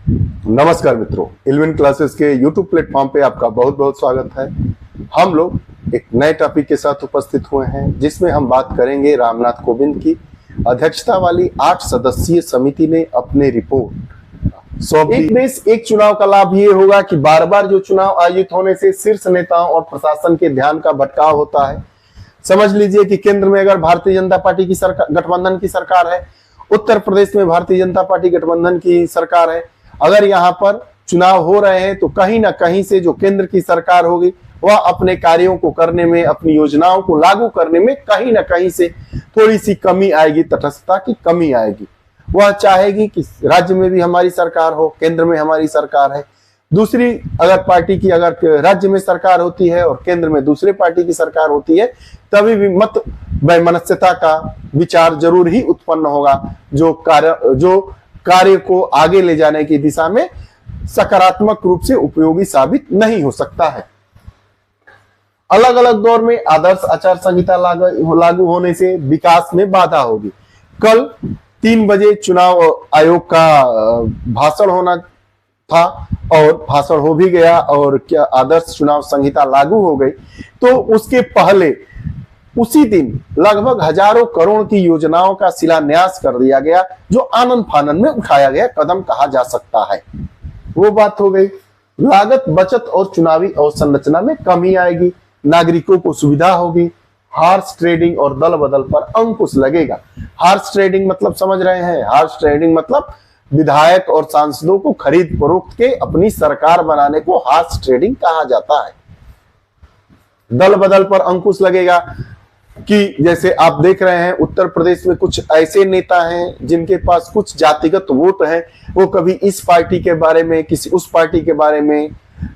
नमस्कार मित्रों, eleven classes के YouTube प्लेटफॉर्म पे आपका बहुत बहुत स्वागत है। हम लोग एक नए टॉपिक के साथ उपस्थित हुए हैं जिसमें हम बात करेंगे रामनाथ कोविंद की अध्यक्षता वाली 8 सदस्यीय समिति ने अपने रिपोर्ट सौंपी। एक देश एक चुनाव का लाभ ये होगा कि बार बार जो चुनाव आयोजित होने से शीर्ष नेताओं और प्रशासन के ध्यान का भटकाव होता है। समझ लीजिए कि केंद्र में अगर भारतीय जनता पार्टी की सरकार, गठबंधन की सरकार है, उत्तर प्रदेश में भारतीय जनता पार्टी गठबंधन की सरकार है, अगर यहाँ पर चुनाव हो रहे हैं तो कहीं ना कहीं से जो केंद्र की सरकार होगी वह अपने कार्यों को करने में, अपनी योजनाओं को लागू करने में कहीं ना कहीं से थोड़ी सी कमी आएगी, तटस्थता की कमी आएगी। वह चाहेगी कि राज्य में भी हमारी सरकार हो, केंद्र में हमारी सरकार है। दूसरी अगर पार्टी की अगर राज्य में सरकार होती है और केंद्र में दूसरे पार्टी की सरकार होती है, तभी भी मत वैमनस्यता का विचार जरूर ही उत्पन्न होगा जो कार्य को आगे ले जाने की दिशा में सकारात्मक रूप से उपयोगी साबित नहीं हो सकता है। अलग अलग दौर में आदर्श आचार संहिता लागू होने से विकास में बाधा होगी। कल 3 बजे चुनाव आयोग का भाषण होना था और भाषण हो भी गया और क्या आदर्श चुनाव संहिता लागू हो गई, तो उसके पहले उसी दिन लगभग हजारों करोड़ की योजनाओं का शिलान्यास कर दिया गया जो आनंद फानंद में उठाया गया कदम कहा जा सकता है। वो बात हो गई। लागत बचत और चुनावी अवसंरचना में कमी आएगी, नागरिकों को सुविधा होगी, हॉर्स ट्रेडिंग और दल बदल पर अंकुश लगेगा। हॉर्स ट्रेडिंग मतलब समझ रहे हैं? हॉर्स ट्रेडिंग मतलब विधायक और सांसदों को खरीद फरोख्त के अपनी सरकार बनाने को हॉर्स ट्रेडिंग कहा जाता है। दल बदल पर अंकुश लगेगा कि जैसे आप देख रहे हैं उत्तर प्रदेश में कुछ ऐसे नेता हैं जिनके पास कुछ जातिगत वोट हैं। वो कभी इस पार्टी के बारे में, किसी उस पार्टी के बारे में,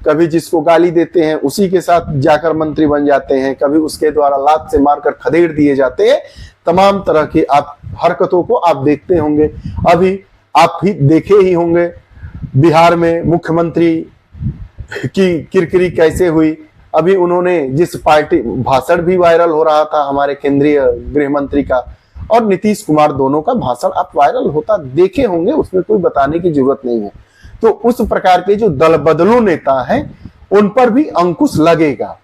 कभी जिसको गाली देते हैं उसी के साथ जाकर मंत्री बन जाते हैं, कभी उसके द्वारा लात से मारकर खदेड़ दिए जाते हैं। तमाम तरह की आप हरकतों को आप देखते होंगे। अभी आप भी देखे ही होंगे बिहार में मुख्यमंत्री की किरकिरी कैसे हुई। अभी उन्होंने जिस पार्टी भाषण भी वायरल हो रहा था हमारे केंद्रीय गृह मंत्री का और नीतीश कुमार, दोनों का भाषण आप वायरल होता देखे होंगे, उसमें कोई बताने की जरूरत नहीं है। तो उस प्रकार के जो दल बदलू नेता हैं उन पर भी अंकुश लगेगा।